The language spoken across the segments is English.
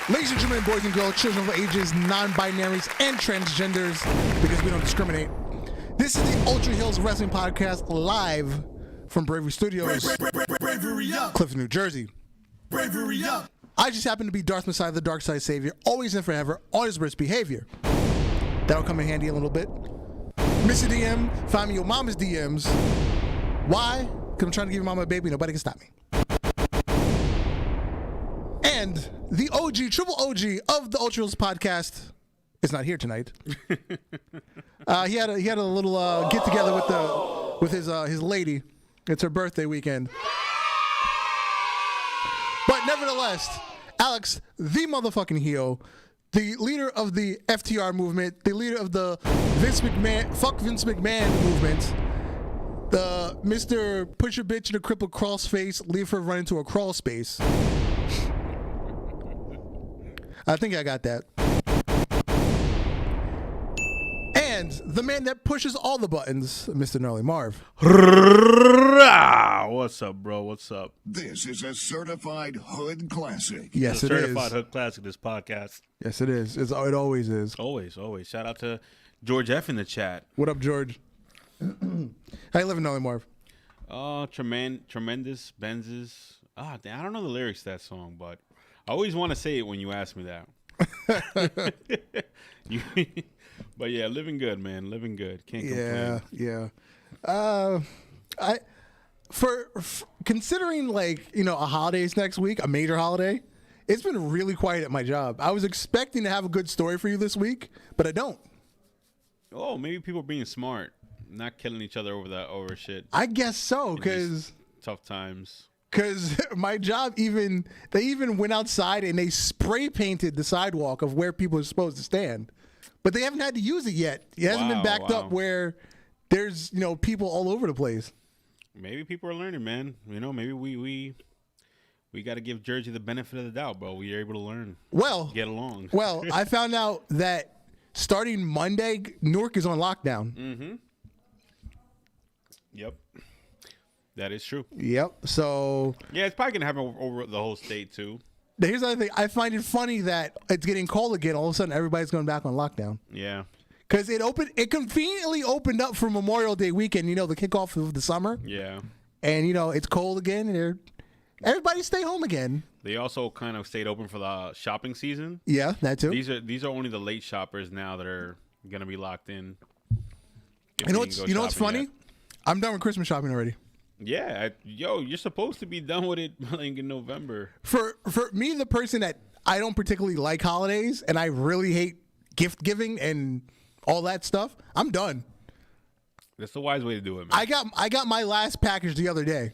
Ladies and gentlemen, boys and girls, children of ages, non-binaries, and transgenders, because we don't discriminate. This is the Ultra Heelz Wrestling Podcast live from Bravery Studios, Bravery up. Clifton, New Jersey. Bravery up. I just happen to be Darth Messiah, the Dark Side Savior, always and forever, on his worst behavior. That'll come in handy in a little bit. Mr. DM, find me your mama's DMs. Why? Because I'm trying to give your mama a baby. Nobody can stop me. And the OG, triple OG of the Ultra Heelz Podcast is not here tonight. He had a little get together with his lady. It's her birthday weekend. But nevertheless, Alex, the motherfucking heel, the leader of the FTR movement, the leader of the fuck Vince McMahon movement, the Mr. Push a bitch in a crippled crawl space, leave her run into a crawl space. I think I got that. And the man that pushes all the buttons, Mr. Gnarly Marv. What's up, bro? What's up? This is a certified hood classic. Yes, it is. Certified hood classic, this podcast. Yes, it is. It always is. Always. Shout out to George F in the chat. What up, George? How you living, Gnarly Marv? Tremendous Benzes. Damn, I don't know the lyrics to that song, but I always want to say it when you ask me that. But yeah, living good, man. Living good. Can't complain. Yeah. For considering, like, you know, a holiday's next week, a major holiday, it's been really quiet at my job. I was expecting to have a good story for you this week, but I don't. Oh, maybe people are being smart, not killing each other over shit. I guess so, because tough times. Because my job they even went outside and they spray painted the sidewalk of where people are supposed to stand. But they haven't had to use it yet. It hasn't been backed up where there's, you know, people all over the place. Maybe people are learning, man. You know, maybe we got to give Jersey the benefit of the doubt, bro. We are able to learn. Well, get along. Well, I found out that starting Monday, Newark is on lockdown. Mm-hmm. Yep. That is true. Yep. So yeah, it's probably gonna happen over the whole state too. Here's the other thing. I find it funny that it's getting cold again. All of a sudden, everybody's going back on lockdown. Yeah. Because it conveniently opened up for Memorial Day weekend. You know, the kickoff of the summer. Yeah. And you know, it's cold again, and everybody stay home again. They also kind of stayed open for the shopping season. Yeah, that too. These are only the late shoppers now that are gonna be locked in. You know what's funny? Yet. I'm done with Christmas shopping already. Yeah, you're supposed to be done with it like in November. For me, the person that I don't particularly like holidays and I really hate gift giving and all that stuff, I'm done. That's the wise way to do it, man. I got my last package the other day.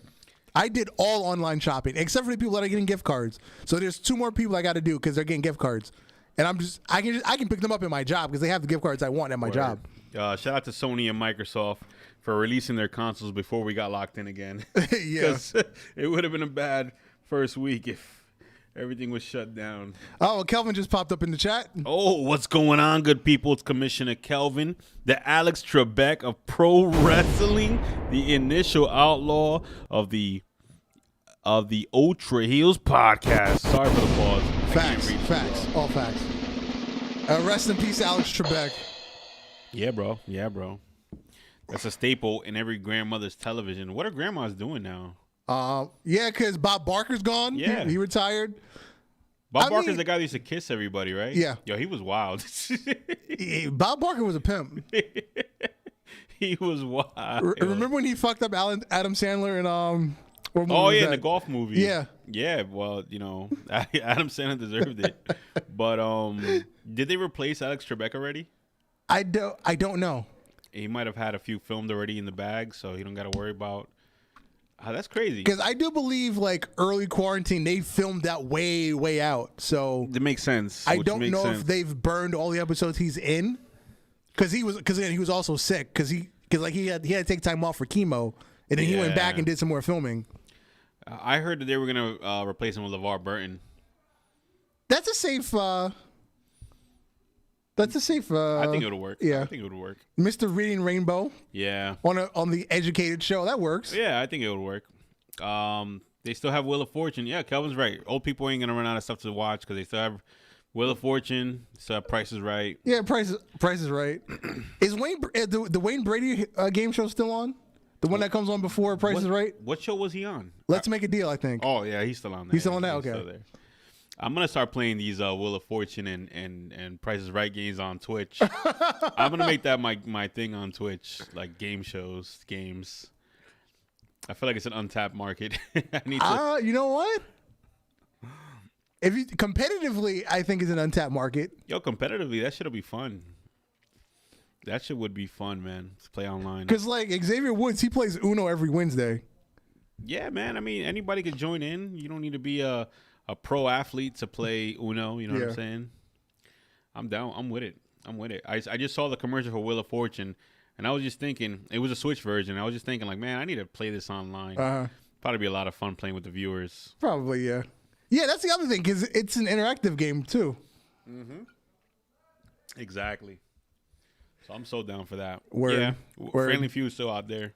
I did all online shopping except for the people that are getting gift cards. So there's 2 more people I got to do because they're getting gift cards, and I can pick them up in my job because they have the gift cards I want at my job. Shout out to Sony and Microsoft for releasing their consoles before we got locked in again. Yeah. Because it would have been a bad first week if everything was shut down. Oh, Kelvin just popped up in the chat. Oh, what's going on, good people? It's Commissioner Kelvin, the Alex Trebek of pro wrestling, the initial outlaw of the Ultra Heelz Podcast. Sorry for the pause. Facts. All facts. Rest in peace, Alex Trebek. Yeah, bro. That's a staple in every grandmother's television. What are grandmas doing now? Yeah, because Bob Barker's gone. Yeah. He retired. Bob Barker's the guy that used to kiss everybody, right? Yeah. Yo, he was wild. Bob Barker was a pimp. He was wild. Remember when he fucked up Adam Sandler in in the golf movie. Yeah. Yeah, well, you know, Adam Sandler deserved it. But did they replace Alex Trebek already? I don't know. He might have had a few filmed already in the bag, so he don't got to worry about. That's crazy. Because I do believe, like, early quarantine, they filmed that way out. So it makes sense. I don't know if they've burned all the episodes he's in. Because he was also sick. Because he had to take time off for chemo, and then he went back and did some more filming. I heard that they were gonna replace him with LeVar Burton. That's a safe. I think it would work. Yeah, I think it would work. Mr. Reading Rainbow. Yeah. On the educated show, that works. Yeah, I think it would work. They still have Wheel of Fortune. Yeah, Kelvin's right. Old people ain't gonna run out of stuff to watch because they still have Wheel of Fortune. Price is Right. Yeah, Price is Right. Is the Wayne Brady game show still on? The one that comes on before Price is Right? What show was he on? Let's Make a Deal, I think. Oh yeah, he's still on there. He's still on that? He's Okay. still there. I'm gonna start playing these Wheel of Fortune and Price is Right games on Twitch. I'm gonna make that my thing on Twitch, like game shows, games. I feel like it's an untapped market. I need to. You know what? If you competitively, I think it's an untapped market. Yo, competitively, that shit'll be fun. That shit would be fun, man. Let's play online. Because like Xavier Woods, he plays Uno every Wednesday. Yeah, man. I mean, anybody could join in. You don't need to be a pro athlete to play Uno. You know what I'm saying? I'm down. I'm with it. I just saw the commercial for Wheel of Fortune, and I was just thinking, it was a Switch version. I was just thinking, like, man, I need to play this online. Probably be a lot of fun playing with the viewers. Probably, yeah. Yeah, that's the other thing, because it's an interactive game, too. Mm-hmm. Exactly. So I'm so down for that. Word. Yeah. Word. Friendly Feud still out there.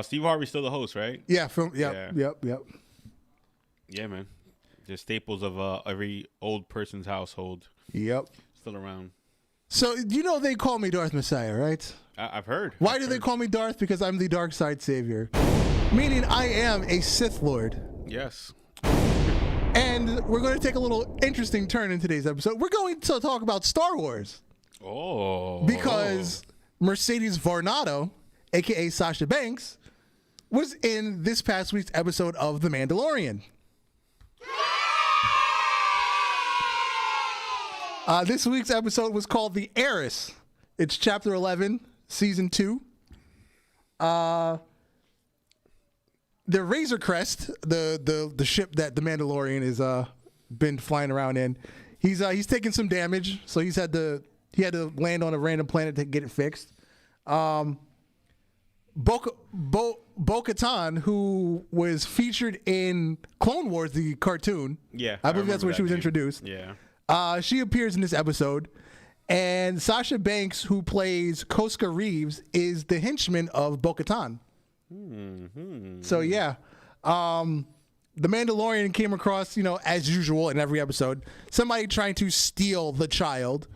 Steve Harvey's still the host, right? Yeah. Yep. Yeah, man. Just staples of every old person's household. Yep. Still around. So, you know they call me Darth Messiah, right? I've heard. Why do they call me Darth? Because I'm the dark side savior. Meaning I am a Sith Lord. Yes. And we're going to take a little interesting turn in today's episode. We're going to talk about Star Wars. Oh. Because Mercedes Varnado, a.k.a. Sasha Banks, was in this past week's episode of The Mandalorian. This week's episode was called The Heiress. It's Chapter 11, Season 2. The Razor Crest, the ship that the Mandalorian is been flying around in, he's taken some damage, so he had to land on a random planet to get it fixed. Bo-Katan, who was featured in Clone Wars, the cartoon. Yeah, I believe that's where she was introduced. Yeah. She appears in this episode, and Sasha Banks, who plays Koska Reeves, is the henchman of Bo-Katan. Mm-hmm. So yeah, the Mandalorian came across, as usual in every episode, somebody trying to steal the child.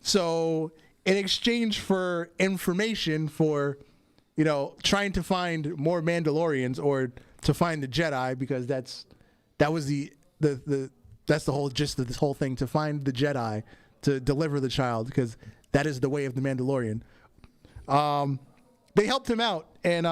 So in exchange for information for, trying to find more Mandalorians or to find the Jedi, because that's the whole gist of this whole thing, to find the Jedi to deliver the child, because that is the way of the Mandalorian. They helped him out, and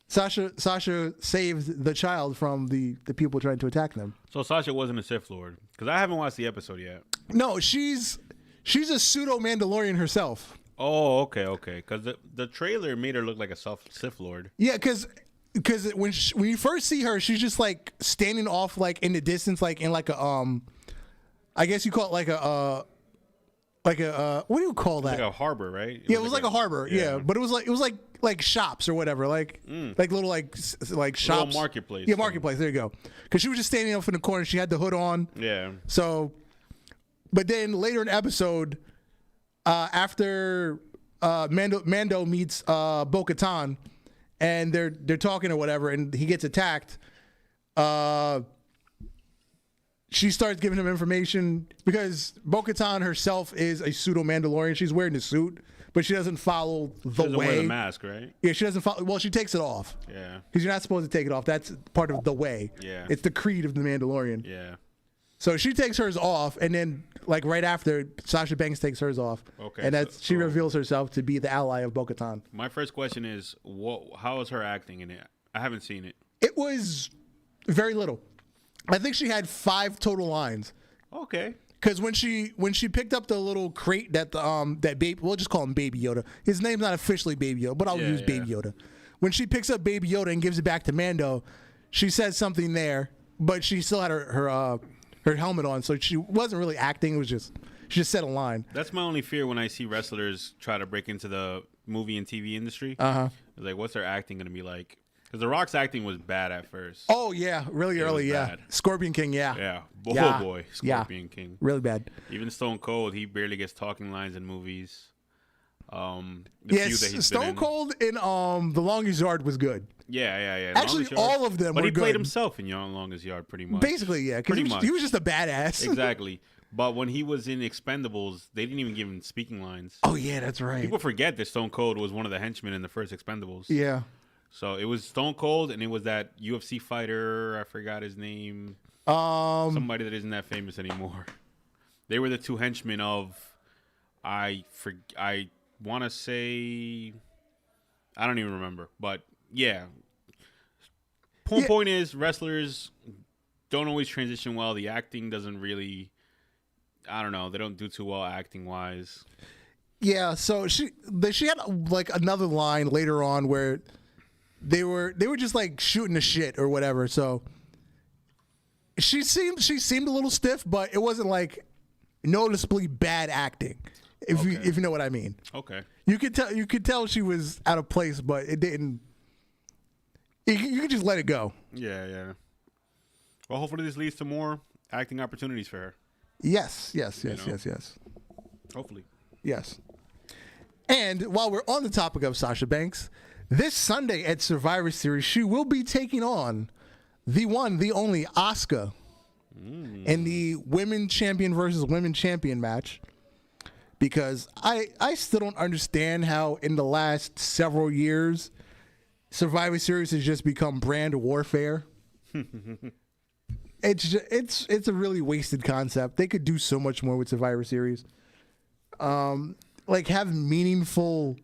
Sasha saved the child from the people trying to attack them. So Sasha wasn't a Sith Lord, because I haven't watched the episode yet. No, she's a pseudo Mandalorian herself. Oh, okay. Because the trailer made her look like a Sith Lord. Yeah, because when you first see her, she's just like standing off like in the distance, like in like a I guess you call it like a what do you call that? Like a harbor, right? It was like a harbor. Yeah, but it was like shops or whatever, like little like shops, little marketplace. Yeah, marketplace. There you go. Because she was just standing off in the corner. She had the hood on. Yeah. So, but then later in the episode, after Mando meets Bo-Katan, and they're talking or whatever, and he gets attacked. She starts giving him information, because Bo-Katan herself is a pseudo Mandalorian. She's wearing the suit, but she doesn't follow the way. She doesn't wear the mask, right? Yeah, she doesn't follow. Well, she takes it off. Yeah. Because you're not supposed to take it off. That's part of the way. Yeah. It's the creed of the Mandalorian. Yeah. So she takes hers off, and then like right after, Sasha Banks takes hers off. Okay. And she reveals herself to be the ally of Bo-Katan. My first question is, how is her acting in it? I haven't seen it. It was very little. I think she had 5 total lines. Okay. Because when she picked up the little crate that that baby, we'll just call him Baby Yoda. His name's not officially Baby Yoda, but I'll use Baby Yoda. When she picks up Baby Yoda and gives it back to Mando, she says something there, but she still had her helmet on, so she wasn't really acting. It was just she just said a line. That's my only fear when I see wrestlers try to break into the movie and TV industry. It's like, what's their acting going to be like? Because The Rock's acting was bad at first. Oh yeah, really early, yeah. Bad. Scorpion King, yeah. Yeah. Yeah. Oh boy, Scorpion King. Really bad. Even Stone Cold, he barely gets talking lines in movies. Yes, Stone Cold in The Longest Yard was good. Yeah. Actually, all of them were good. But he played himself in Longest Yard pretty much. Basically, yeah, because he was just a badass. Exactly. But when he was in Expendables, they didn't even give him speaking lines. Oh yeah, that's right. People forget that Stone Cold was one of the henchmen in the first Expendables. Yeah. So it was Stone Cold, and it was that UFC fighter. I forgot his name. Somebody that isn't that famous anymore. They were the two henchmen of. I want to say. I don't even remember, but yeah. Point is, wrestlers don't always transition well. The acting doesn't really. I don't know. They don't do too well acting wise. Yeah. So she had like another line later on where. They were just like shooting the shit or whatever. So she seemed a little stiff, but it wasn't like noticeably bad acting. If you know what I mean. Okay. You could tell she was out of place, but it didn't. You could just let it go. Yeah. Well, hopefully this leads to more acting opportunities for her. Yes. Hopefully. Yes. And while we're on the topic of Sasha Banks. This Sunday at Survivor Series, she will be taking on the one, the only Asuka in the women champion versus women champion match. Because I still don't understand how in the last several years Survivor Series has just become brand warfare. It's a really wasted concept. They could do so much more with Survivor Series. Like have meaningful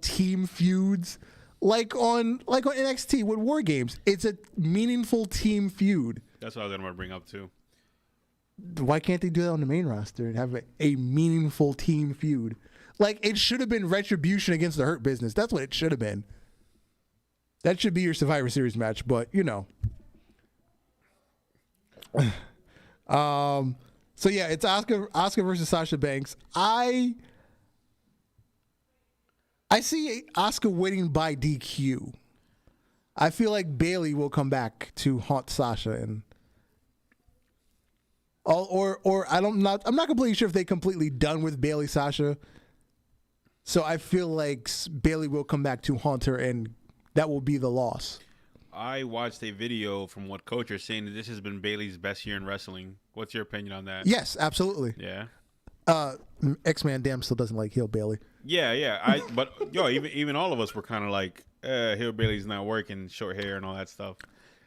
team feuds like on NXT with War Games. It's a meaningful team feud. That's what I was going to bring up too. Why can't they do that on the main roster and have a meaningful team feud? Like it should have been Retribution against the Hurt Business. That's what it should have been. That should be your Survivor Series match, but you know. So yeah, it's Asuka versus Sasha Banks. I see Asuka winning by DQ. I feel like Bayley will come back to haunt Sasha and I'm not completely sure if they completely done with Bayley Sasha. So I feel like Bayley will come back to haunt her and that will be the loss. I watched a video from what Coach is saying that this has been Bayley's best year in wrestling. What's your opinion on that? Yes, absolutely. Yeah. X-Man damn still doesn't like Heel Bayley. Yeah. But even all of us were kind of like, Heel Bayley's not working, short hair and all that stuff.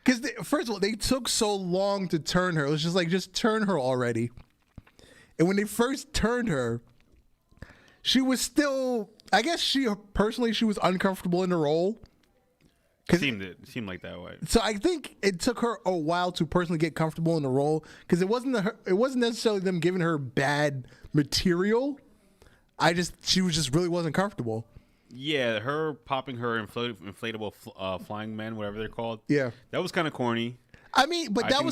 Because first of all, they took so long to turn her. It was just turn her already. And when they first turned her, she was still, I guess she was uncomfortable in the role. It seemed like that way. So I think it took her a while to personally get comfortable in the role because it wasn't necessarily them giving her bad material. She really wasn't comfortable. Yeah, her popping her inflatable flying men, whatever they're called. Yeah, that was kind of corny. I mean, but that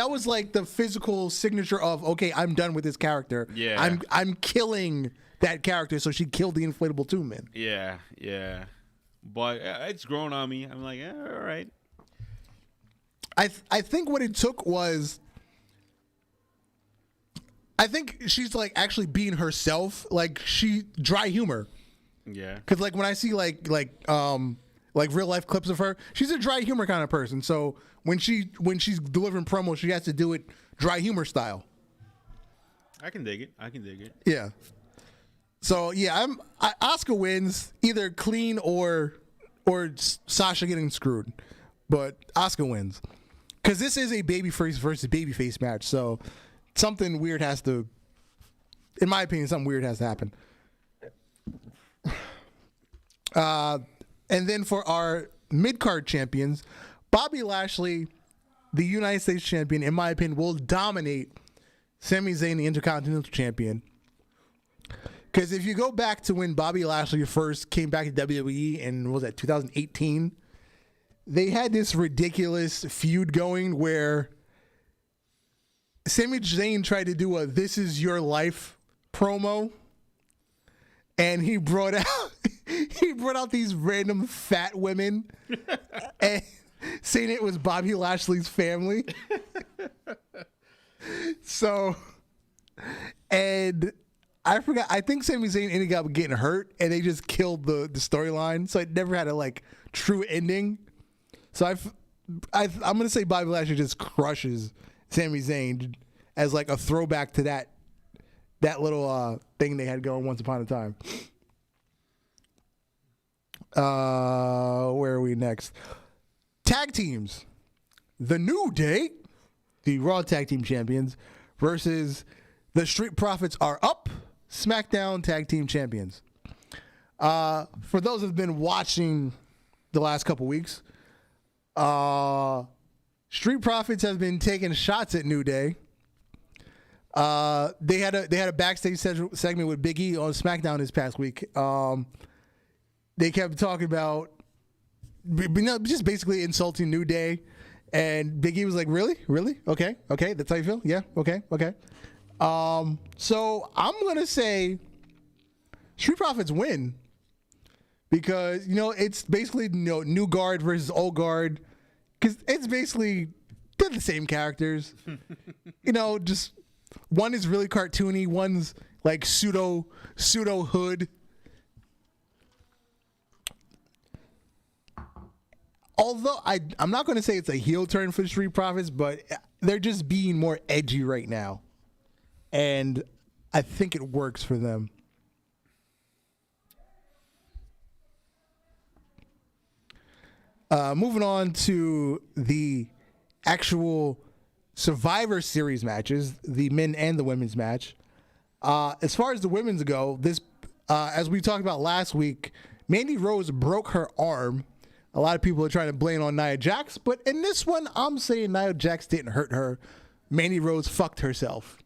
was like the physical signature of okay, I'm done with this character. Yeah, I'm killing that character. So she killed the inflatable two men. Yeah. But it's grown on me. I'm like, all right. I think what it took was, I think she's like actually being herself. Like she dry humor. Yeah. Because like when I see like real life clips of her, she's a dry humor kind of person. So when she's delivering promos, she has to do it dry humor style. I can dig it. Yeah. So yeah, Asuka wins either clean or Sasha getting screwed, but Asuka wins because this is a babyface versus babyface match. So something weird has to, in my opinion, happen. And then for our mid-card champions, Bobby Lashley, the United States champion, in my opinion, will dominate Sami Zayn, the Intercontinental champion. Because if you go back to when Bobby Lashley first came back to WWE in, what was that, 2018, they had this ridiculous feud going where Sami Zayn tried to do a "This Is Your Life" promo, and he brought out these random fat women and saying it was Bobby Lashley's family. So, and I forgot. I think Sami Zayn ended up getting hurt, and they just killed the storyline. So it never had a true ending. So I'm gonna say Bobby Lashley just crushes Sami Zayn, as like a throwback to that little thing they had going once upon a time. Where are we next? Tag teams. The New Day, the Raw Tag Team Champions, versus the Street Profits are up, SmackDown Tag Team Champions. For those who've been watching the last couple weeks, Street Profits have been taking shots at New Day. They had a backstage segment with Big E on SmackDown this past week. They kept talking about just basically insulting New Day, and Big E was like, "Really, really? Okay, that's how you feel? Yeah, okay." So I'm gonna say Street Profits win because it's basically new guard versus old guard, because it's basically they're the same characters. Just one is really cartoony, one's like pseudo hood. Although I'm not going to say it's a heel turn for the Street Profits, but they're just being more edgy right now, and I think it works for them. Moving on to the actual Survivor Series matches, the men and the women's match. As far as the women's go, this, as we talked about last week, Mandy Rose broke her arm. A lot of people are trying to blame on Nia Jax, but in this one, I'm saying Nia Jax didn't hurt her. Mandy Rose fucked herself.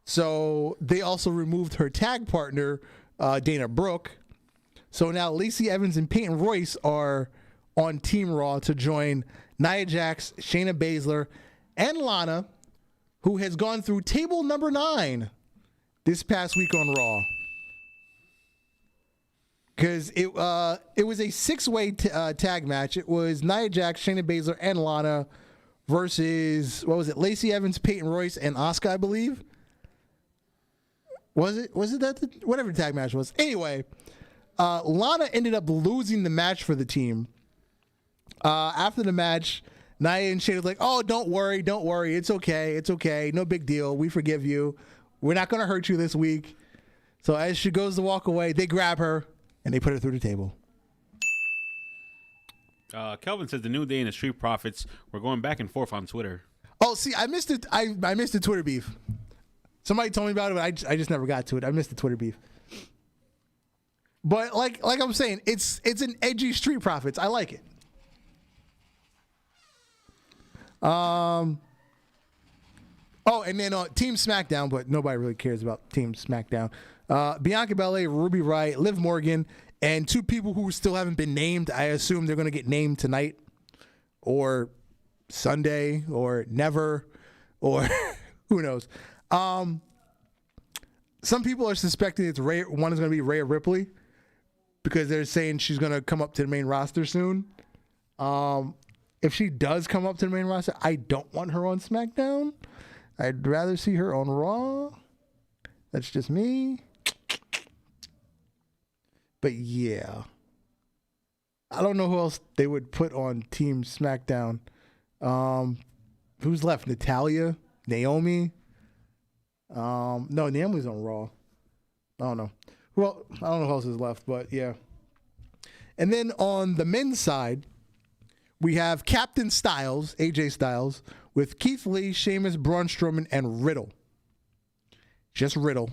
So they also removed her tag partner, Dana Brooke. So now Lacey Evans and Peyton Royce are on Team Raw to join Nia Jax, Shayna Baszler, and Lana, who has gone through table number 9 this past week on Raw. Because it was a 6-way tag match. It was Nia Jax, Shayna Baszler, and Lana versus, what was it, Lacey Evans, Peyton Royce, and Asuka, I believe. Was it that? Whatever the tag match was. Anyway, Lana ended up losing the match for the team. After the match, Nia and Shayna was like, "Oh, don't worry. It's okay. No big deal. We forgive you. We're not going to hurt you this week." So as she goes to walk away, they grab her and they put her through the table. Kelvin says the New Day and the Street Profits were going back and forth on Twitter. Oh, see, I missed it. I missed the Twitter beef. Somebody told me about it, but I just never got to it. I missed the Twitter beef. But like I'm saying, it's an edgy Street Profits. I like it. Oh, and then Team SmackDown, but nobody really cares about Team SmackDown. Bianca Belair, Ruby Riott, Liv Morgan, and 2 people who still haven't been named. I assume they're going to get named tonight or Sunday or never, or who knows. Some people are suspecting one is going to be Rhea Ripley because they're saying she's going to come up to the main roster soon. If she does come up to the main roster, I don't want her on SmackDown. I'd rather see her on Raw. That's just me. But yeah. I don't know who else they would put on Team SmackDown. Who's left? Natalya? Naomi? No, Naomi's on Raw. I don't know. Well, I don't know who else is left, but yeah. And then on the men's side, we have Captain Styles, AJ Styles, with Keith Lee, Sheamus, Braun Strowman, and Riddle. Just Riddle.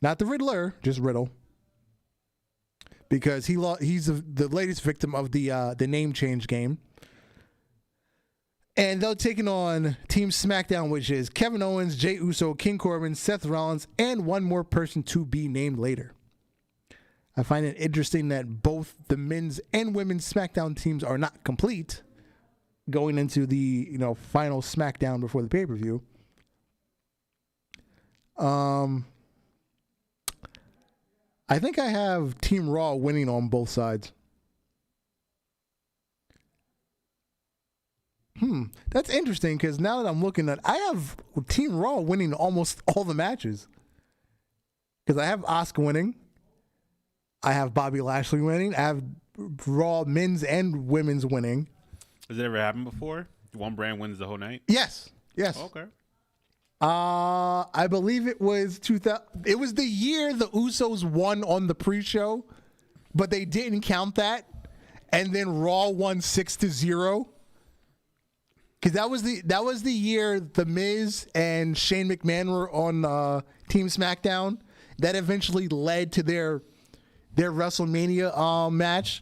Not the Riddler, just Riddle. Because he's the latest victim of the name change game. And they're taking on Team SmackDown, which is Kevin Owens, Jey Uso, King Corbin, Seth Rollins, and one more person to be named later. I find it interesting that both the men's and women's SmackDown teams are not complete going into the final SmackDown before the pay-per-view. I think I have Team Raw winning on both sides. That's interesting because now that I'm looking at, I have Team Raw winning almost all the matches. Because I have Asuka winning. I have Bobby Lashley winning. I have Raw men's and women's winning. Has it ever happened before? One brand wins the whole night? Yes. Okay. I believe it was 2000. It was the year the Usos won on the pre-show, but they didn't count that, and then Raw won 6-0. Because that was the year The Miz and Shane McMahon were on Team SmackDown. That eventually led to their WrestleMania match.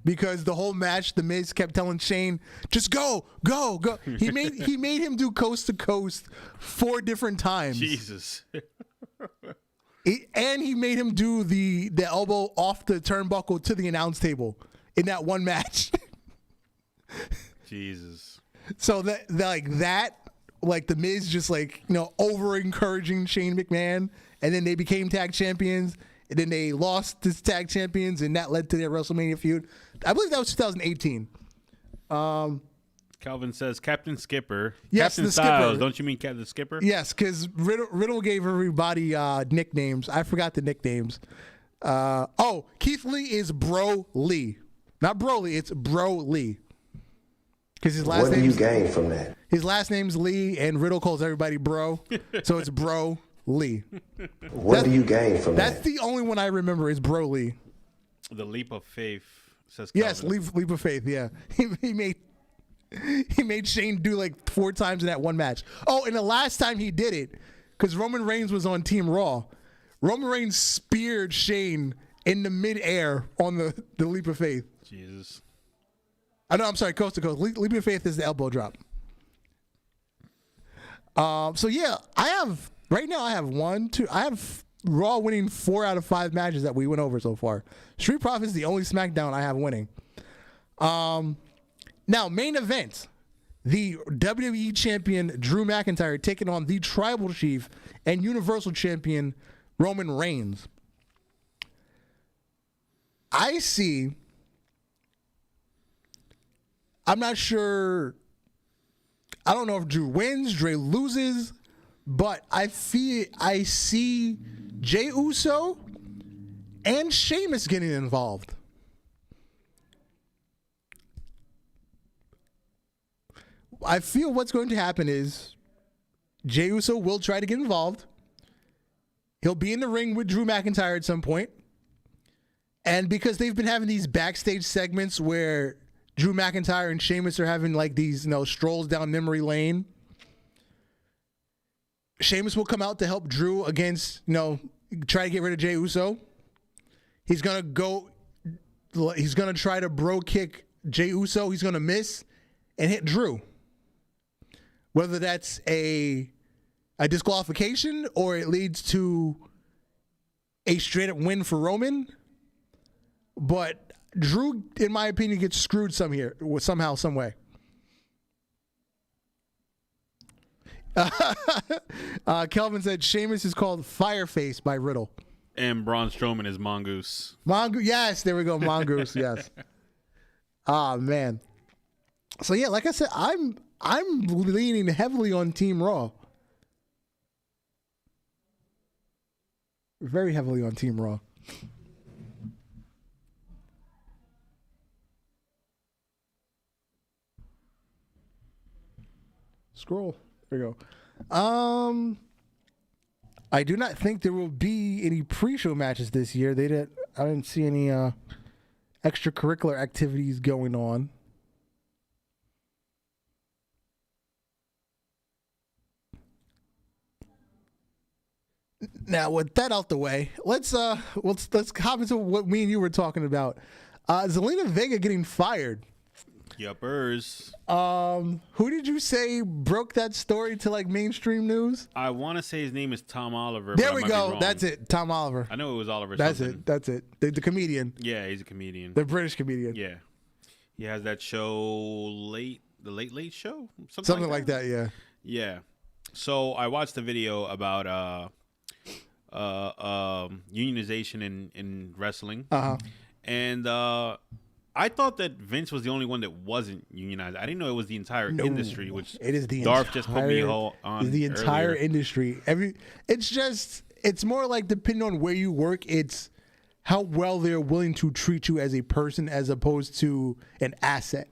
Because the whole match, The Miz kept telling Shane, "Just go, go, go." He made him do coast to coast 4 different times. Jesus. And he made him do the elbow off the turnbuckle to the announce table in that one match. Jesus. So that The Miz just over encouraging Shane McMahon, and then they became tag champions, and then they lost as tag champions, and that led to their WrestleMania feud. I believe that was 2018. Calvin says Captain Skipper. Yes, Captain the Styles. Skipper. Don't you mean Captain Skipper? Yes, because Riddle gave everybody nicknames. I forgot the nicknames. Keith Lee is Bro Lee, not Broly. It's Bro Lee. Because his last What do you gain from that? His last name's Lee, and Riddle calls everybody Bro, so it's Bro Lee. What do you gain from That's that? the only one I remember is Bro Lee. The leap of faith, says Calvin. Yes, leap of faith. Yeah, he made Shane do 4 times in that one match. Oh, and the last time he did it, because Roman Reigns was on Team Raw, Roman Reigns speared Shane in the midair on the leap of faith. Jesus. I'm sorry, coast to coast. Leap of faith is the elbow drop. So yeah, I have Raw winning 4 out of 5 matches that we went over so far. Street Profits is the only SmackDown I have winning. Now, main event. The WWE Champion Drew McIntyre taking on the Tribal Chief and Universal Champion Roman Reigns. I'm not sure. I don't know if Drew wins, Drew loses, but I see Jey Uso and Sheamus getting involved. I feel what's going to happen is Jey Uso will try to get involved. He'll be in the ring with Drew McIntyre at some point. And because they've been having these backstage segments where Drew McIntyre and Sheamus are having these, strolls down memory lane, Sheamus will come out to help Drew against, try to get rid of Jey Uso. He's going to try to bro kick Jey Uso. He's going to miss and hit Drew. Whether that's a disqualification or it leads to a straight up win for Roman. But Drew, in my opinion, gets screwed somehow, some way. Kelvin said Sheamus is called Fireface by Riddle. And Braun Strowman is Mongoose. Yes, there we go. Mongoose, yes. Man. So yeah, like I said, I'm leaning heavily on Team Raw. Very heavily on Team Raw. Scroll. There we go. I do not think there will be any pre-show matches this year. I didn't see any extracurricular activities going on. Now, with that out the way, let's hop into what me and you were talking about. Zelina Vega getting fired. Yuppers. Who did you say broke that story to mainstream news? I want to say his name is Tom Oliver. There we go. That's it. Tom Oliver. I know it was Oliver. That's something. it. That's it. The comedian. Yeah, he's a comedian. The British comedian. Yeah. He has that show the Late Show? Something like that, yeah. Yeah. So I watched the video about unionization in wrestling. Uh-huh. And I thought that Vince was the only one that wasn't unionized. I didn't know it was the entire industry, which it is the Darth entire, just put me on. The entire earlier. industry. It's more like depending on where you work, it's how well they're willing to treat you as a person as opposed to an asset.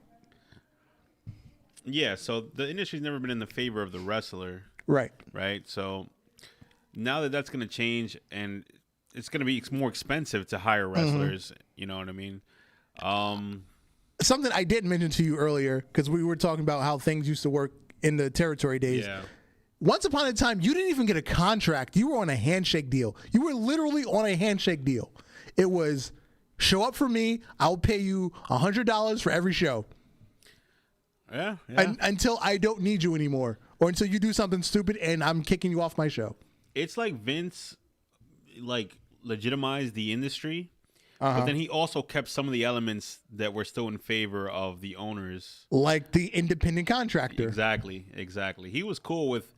Yeah, so the industry's never been in the favor of the wrestler. Right. Right. So now that that's going to change, and it's going to be more expensive to hire wrestlers. You know what I mean? Something I didn't mention to you earlier, because we were talking about how things used to work in the territory days. Yeah. Once upon a time, you didn't even get a contract. You were on a handshake deal. You were literally on a handshake deal. It was, show up for me, I'll pay you $100 for every show. Yeah. Until I don't need you anymore, or until you do something stupid and I'm kicking you off my show. It's like Vince, like, legitimized the industry, but then he also kept some of the elements that were still in favor of the owners. Like the independent contractor. Exactly. He was cool with,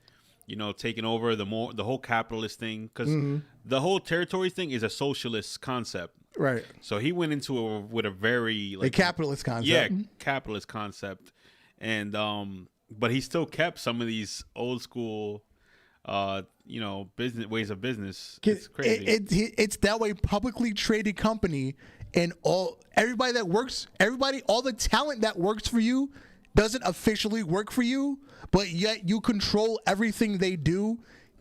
taking over the whole capitalist thing, because the whole territories thing is a socialist concept. Right. So he went into it with a very a capitalist concept. Yeah, capitalist concept, and but he still kept some of these old school, business ways of business. It's crazy. It's that way. Publicly traded company, and all the talent that works for you doesn't officially work for you, but yet you control everything they do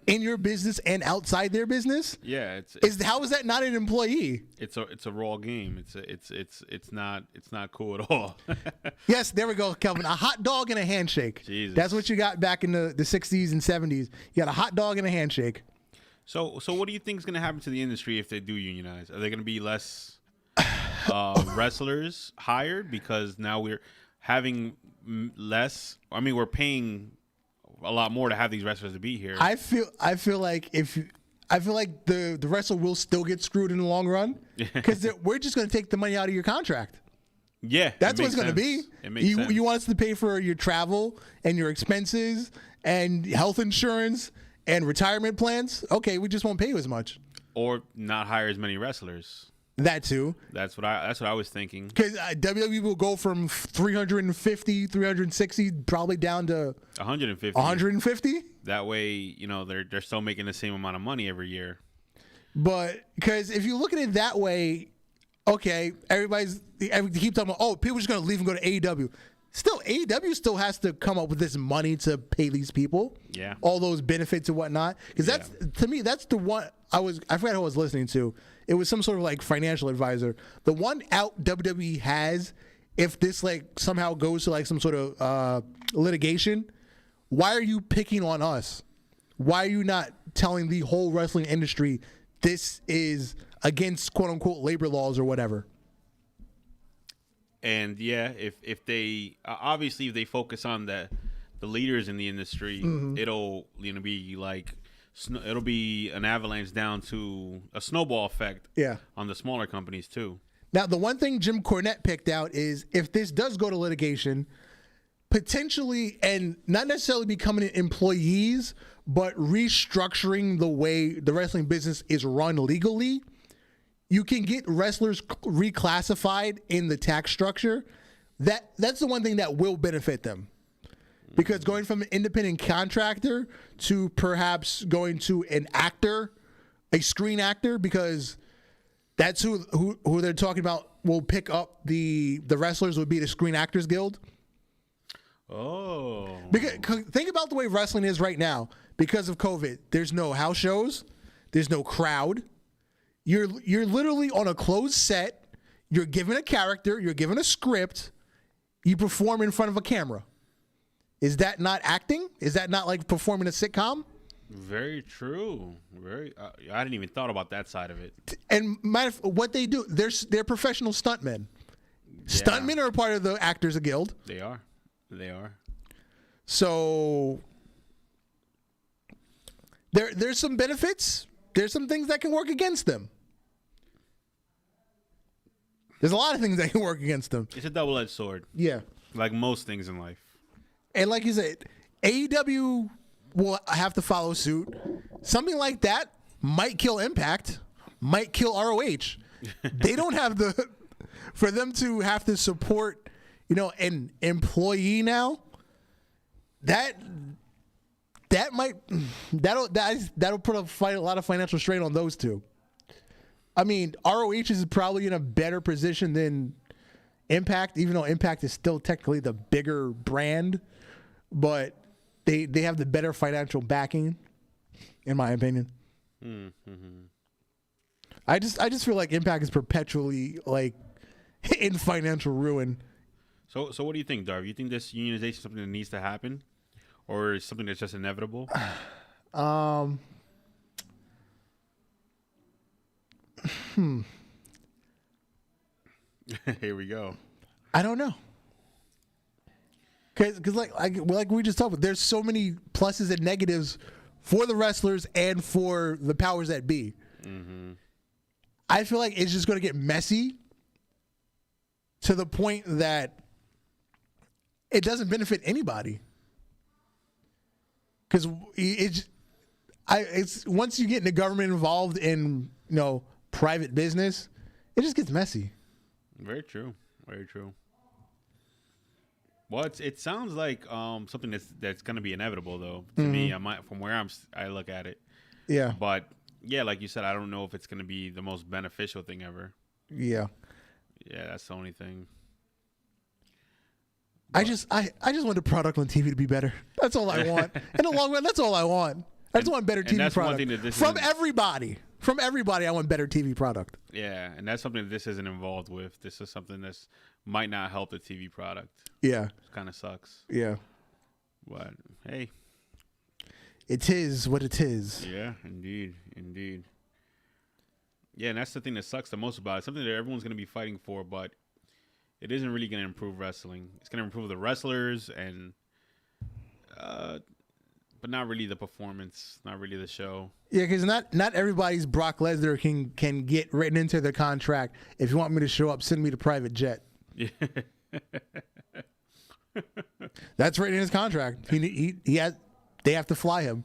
in your business and outside their business. Yeah, how is that not an employee? It's a raw game. It's not cool at all. Yes, there we go, Kelvin. A hot dog and a handshake. Jesus. That's what you got back in the 60s and 70s. You got a hot dog and a handshake. So what do you think is going to happen to the industry if they do unionize? Are they going to be less wrestlers hired because now we're having less? I mean, we're paying a lot more to have these wrestlers to be here. I feel like the wrestler will still get screwed in the long run, because we're just going to take the money out of your contract. Yeah, that's what it's going to be. It makes sense. You want us to pay for your travel and your expenses and health insurance and retirement plans? Okay, we just won't pay you as much, or not hire as many wrestlers. That too. That's what I was thinking. Because WWE will go from 350, 360, probably down to 150. 150. That way, they're still making the same amount of money every year. But because if you look at it that way, okay, they keep talking about, people are just going to leave and go to AEW. Still, AEW still has to come up with this money to pay these people. Yeah. All those benefits and whatnot. Because to me, that's the one I forgot who I was listening to. It was some sort of like financial advisor. The one out WWE has, if this like somehow goes to like some sort of litigation, why are you picking on us? Why are you not telling the whole wrestling industry this is against quote unquote labor laws or whatever? And yeah, if they obviously if they focus on the leaders in the industry, it'll be like it'll be an avalanche down to a snowball effect. Yeah. On the smaller companies too. Now, the one thing Jim Cornette picked out is if this does go to litigation, potentially, and not necessarily becoming employees, but restructuring the way the wrestling business is run legally, you can get wrestlers reclassified in the tax structure. That's the one thing that will benefit them. Because going from an independent contractor to perhaps going to an actor, a screen actor, because that's who they're talking about will pick up the wrestlers would be the Screen Actors Guild. Oh. Because think about the way wrestling is right now. Because of COVID, there's no house shows, there's no crowd. You're literally on a closed set. You're given a character, you're given a script, you perform in front of a camera. Is that not acting? Is that not like performing a sitcom? Very true. I didn't even thought about that side of it. And what they do, they're professional stuntmen. Yeah. Stuntmen are a part of the Actors Guild. They are. So there's some benefits. There's some things that can work against them. There's a lot of things that can work against them. It's a double-edged sword. Yeah. Like most things in life. And like you said, AEW will have to follow suit. Something like that might kill Impact, might kill ROH. They don't have for them to have to support, an employee now. That'll put a lot of financial strain on those two. I mean, ROH is probably in a better position than Impact, even though Impact is still technically the bigger brand. But they have the better financial backing, in my opinion. Mm-hmm. I just feel like Impact is perpetually like in financial ruin. So what do you think, Darv? You think this unionization is something that needs to happen, or is something that's just inevitable? Here we go. I don't know. Because like we just talked about, there's so many pluses and negatives for the wrestlers and for the powers that be. Mm-hmm. I feel like it's just going to get messy to the point that it doesn't benefit anybody. Because it's once you get the government involved in private business, it just gets messy. Very true. Very true. Well, it sounds like something that's going to be inevitable, though. To me, from where I look at it. Yeah. But yeah, like you said, I don't know if it's going to be the most beneficial thing ever. Yeah. Yeah, that's the only thing. But I just want the product on TV to be better. That's all I want. In the long run, that's all I want. I just want better TV that's product one thing that from everybody. From everybody, I want better TV product. Yeah, and that's something that this isn't involved with. This is something that might not help the TV product. Yeah. It kind of sucks. Yeah. But, hey. It is what it is. Yeah, indeed. Indeed. Yeah, and that's the thing that sucks the most about it. Something that everyone's going to be fighting for, but it isn't really going to improve wrestling. It's going to improve the wrestlers and but not really the performance, not really the show. Yeah, because not everybody's Brock Lesnar can get written into their contract. If you want me to show up, send me the private jet. Yeah. That's written in his contract. They have to fly him.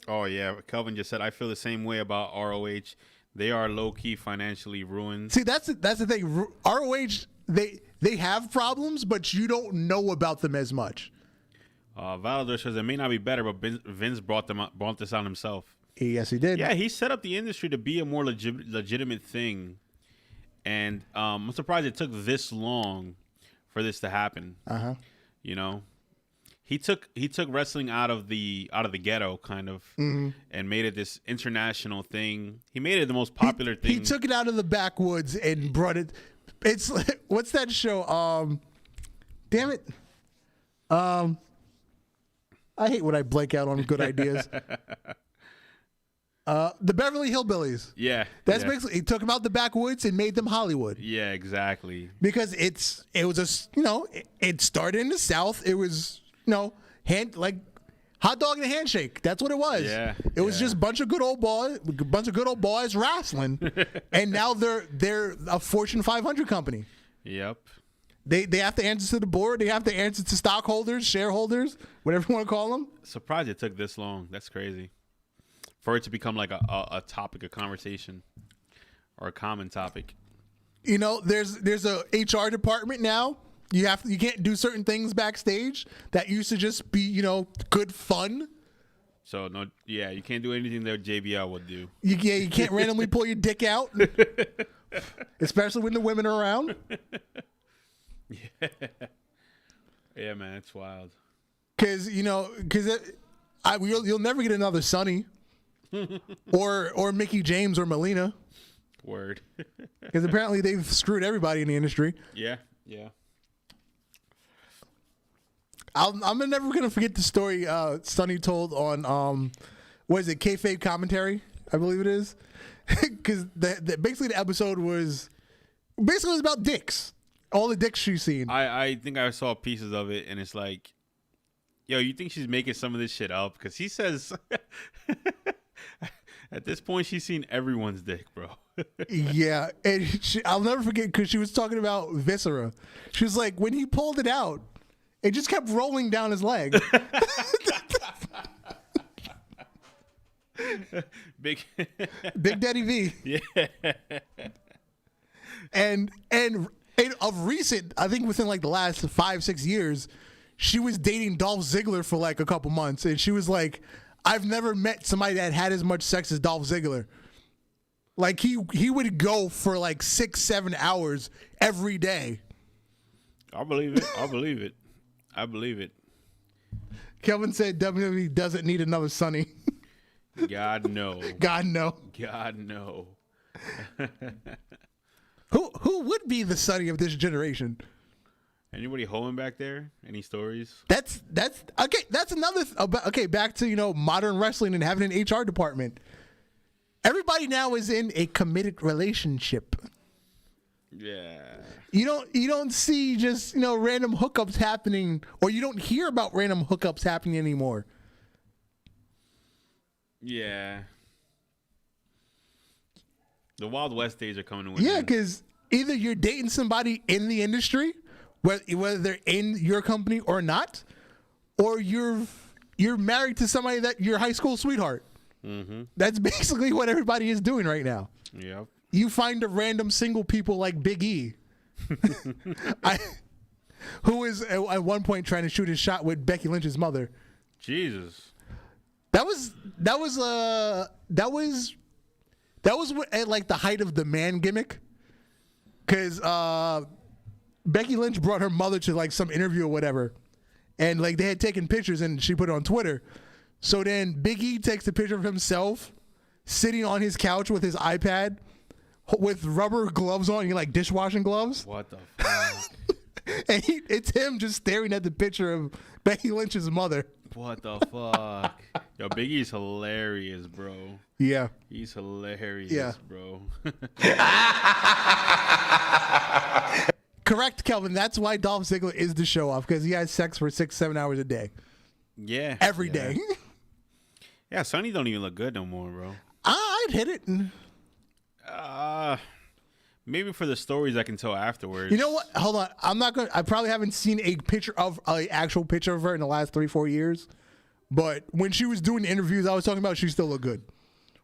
Oh yeah, Kelvin just said I feel the same way about ROH. They are low key financially ruined. See, that's the thing. ROH they have problems, but you don't know about them as much. Valador says it may not be better, but Vince brought this on himself. Yes, he did. Yeah, he set up the industry to be a more legitimate thing, and I'm surprised it took this long for this to happen. You know, he took wrestling out of the ghetto kind of, and made it this international thing. He made it the most popular thing. He took it out of the backwoods and brought it. It's like, what's that show? Damn it. I hate when I blank out on good ideas. The Beverly Hillbillies. Yeah. That's basically, he took them out the backwoods and made them Hollywood. Yeah, exactly. Because it started in the South. It was, like hot dog and a handshake. That's what it was. Yeah. It was just a bunch of good old boys wrestling. And now they're a Fortune 500 company. Yep. They have to answer to the board. They have to answer to stockholders, shareholders, whatever you want to call them. Surprised it took this long. That's crazy. For it to become like a topic of conversation or a common topic. There's a HR department now. You can't do certain things backstage that used to just be, good fun. So you can't do anything that JBL would do. You can't randomly pull your dick out, especially when the women are around. Yeah, man, it's wild. Because you'll never get another Sonny or Mickey James or Melina. Word. Because apparently they've screwed everybody in the industry. Yeah. I'm never gonna forget the story Sonny told on what is it, Kayfabe Commentary, I believe it is. Because basically the episode was about dicks. All the dicks she's seen. I think I saw pieces of it, and it's like, yo, you think she's making some of this shit up? Because he says, at this point, she's seen everyone's dick, bro. Yeah, and I'll never forget because she was talking about Viscera. She was like, when he pulled it out, it just kept rolling down his leg. Big Daddy V. Yeah. And of recent, I think within like the last 5-6 years, she was dating Dolph Ziggler for like a couple months, and she was like, I've never met somebody that had as much sex as Dolph Ziggler. Like he would go for like 6-7 hours every day. I believe it. Kelvin said WWE doesn't need another Sonny. God no. God no. God no. Who would be the Sonny of this generation? Anybody hoeing back there? Any stories? That's okay. That's another. Okay, back to modern wrestling and having an HR department. Everybody now is in a committed relationship. Yeah. You don't see just random hookups happening, or you don't hear about random hookups happening anymore. Yeah. The Wild West days are coming to an Yeah, end. because either you're dating somebody in the industry, whether they're in your company or not, or you're married to somebody that your high school sweetheart. Mm-hmm. That's basically what everybody is doing right now. Yep. You find a random single people like Big E, who is at one point trying to shoot his shot with Becky Lynch's mother. Jesus. That was at like the height of the man gimmick, because Becky Lynch brought her mother to like some interview or whatever, and like they had taken pictures and she put it on Twitter. So then Big E takes a picture of himself sitting on his couch with his iPad with rubber gloves on, like dishwashing gloves. What the fuck? And it's him just staring at the picture of Becky Lynch's mother. What the fuck? Yo, Big E's hilarious, bro. Yeah. He's hilarious, Yeah. bro. Correct, Kelvin. That's why Dolph Ziggler is the show off, because he has sex for 6-7 hours a day. Yeah. Every day. Yeah, Sonny don't even look good no more, bro. I'd hit it. Maybe for the stories I can tell afterwards. You know what? Hold on. I probably haven't seen a actual picture of her in the last 3-4 years. But when she was doing interviews I was talking about, she still looked good.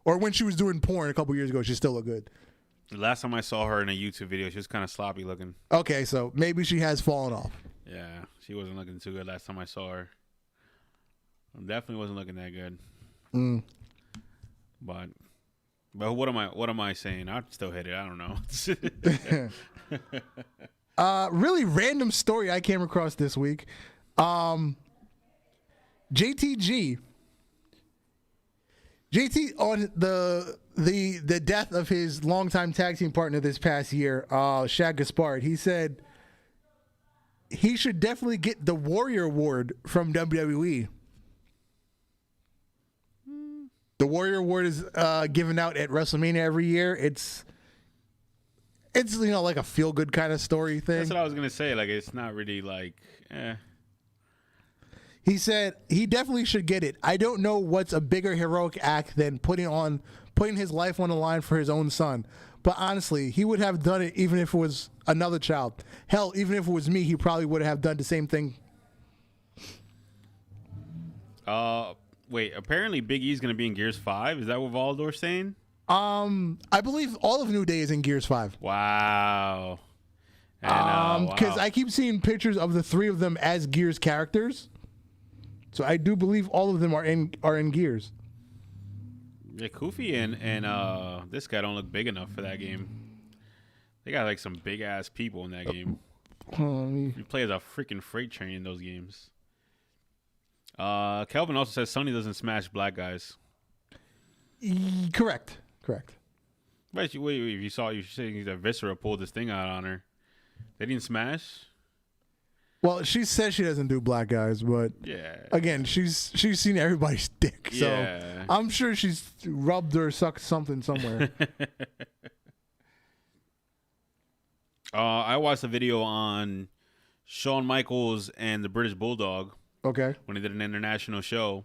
Or when she was doing porn a couple years ago, she still looked good. The last time I saw her in a YouTube video, she was kind of sloppy looking. Okay, so maybe she has fallen off. Yeah, she wasn't looking too good last time I saw her. Definitely wasn't looking that good. But what am I saying? I'd still hit it. I don't know. Really random story I came across this week. JT on the death of his longtime tag team partner this past year, Shaq Gaspard, he said he should definitely get the Warrior Award from WWE. The Warrior Award is given out at WrestleMania every year. It's like a feel good kind of story thing. That's what I was gonna say. Like, it's not really like. He said he definitely should get it. I don't know what's a bigger heroic act than putting his life on the line for his own son. But honestly, he would have done it even if it was another child. Hell, even if it was me, he probably would have done the same thing. Wait. Apparently, Big E's gonna be in Gears 5. Is that what Valdor's saying? I believe all of New Day is in Gears 5. Wow. Because I keep seeing pictures of the three of them as Gears characters. So I do believe all of them are in Gears. Yeah, Kofi and this guy don't look big enough for that game. They got like some big ass people in that game. You play as a freaking freight train in those games. Kelvin also says Sonny doesn't smash black guys. Correct. Wait, if you saying that Viscera pulled this thing out on her. They didn't smash? Well, she says she doesn't do black guys, but Yeah. again, she's seen everybody's dick, so Yeah. I'm sure she's rubbed or sucked something somewhere. I watched a video on Shawn Michaels and the British Bulldog Okay. when they did an international show.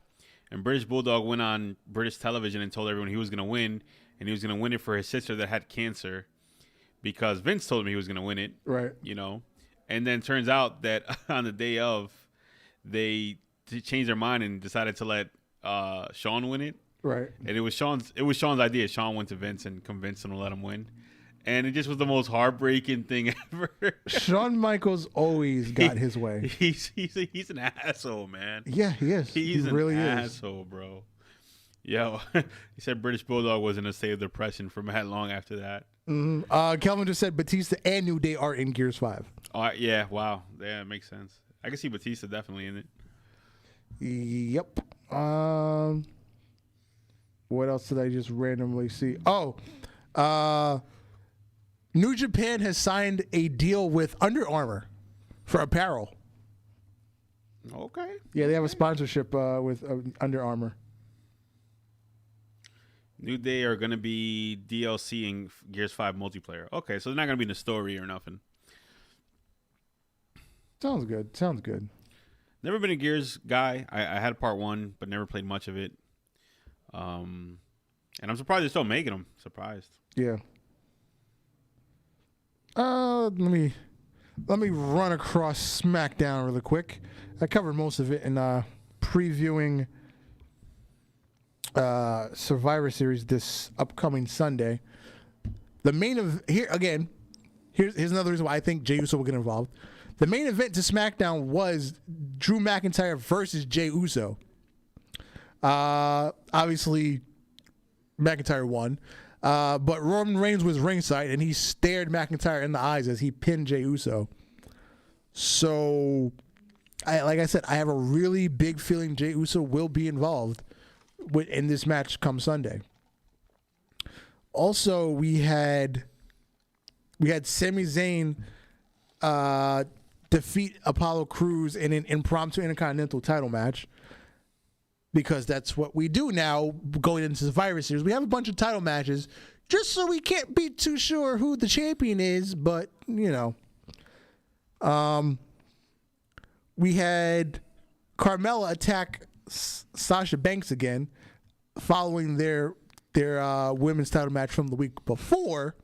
And British Bulldog went on British television and told everyone he was going to win, and he was going to win it for his sister that had cancer because Vince told him he was going to win it. Right. You know? And then turns out that on the day of, they changed their mind and decided to let Shawn win it. Right. And it was Shawn's idea. Shawn went to Vince and convinced him to let him win. And it just was the most heartbreaking thing ever. Shawn Michaels always got his way. He's an asshole, man. Yeah, he is. He really an is. asshole, bro. Yo, he said British Bulldog was in a state of depression for that long after that. Mm-hmm. Kelvin just said Batista and New Day are in Gears 5. Yeah, wow. Yeah, it makes sense. I can see Batista definitely in it. Yep. What else did I just randomly see? Oh, New Japan has signed a deal with Under Armour for apparel. Okay. Yeah, they have a sponsorship with Under Armour. New Day are going to be DLCing Gears 5 multiplayer. Okay, so they're not going to be in the story or nothing. Sounds good. Sounds good. Never been a Gears guy. I had part 1, but never played much of it. And I'm surprised they're still making them. Surprised. Yeah. Let me run across SmackDown really quick. I covered most of it in previewing Survivor Series this upcoming Sunday. The main of here's another reason why I think Jey Uso will get involved. The main event to SmackDown was Drew McIntyre versus Jey Uso. Obviously, McIntyre won. But Roman Reigns was ringside, and he stared McIntyre in the eyes as he pinned Jey Uso. So, like I said, I have a really big feeling Jey Uso will be involved in this match come Sunday. Also, we had Sami Zayn defeat Apollo Crews in an impromptu Intercontinental title match, because that's what we do now going into Survivor Series. We have a bunch of title matches just so we can't be too sure who the champion is, but, you know. We had Carmella attack Sasha Banks again following their women's title match from the week before.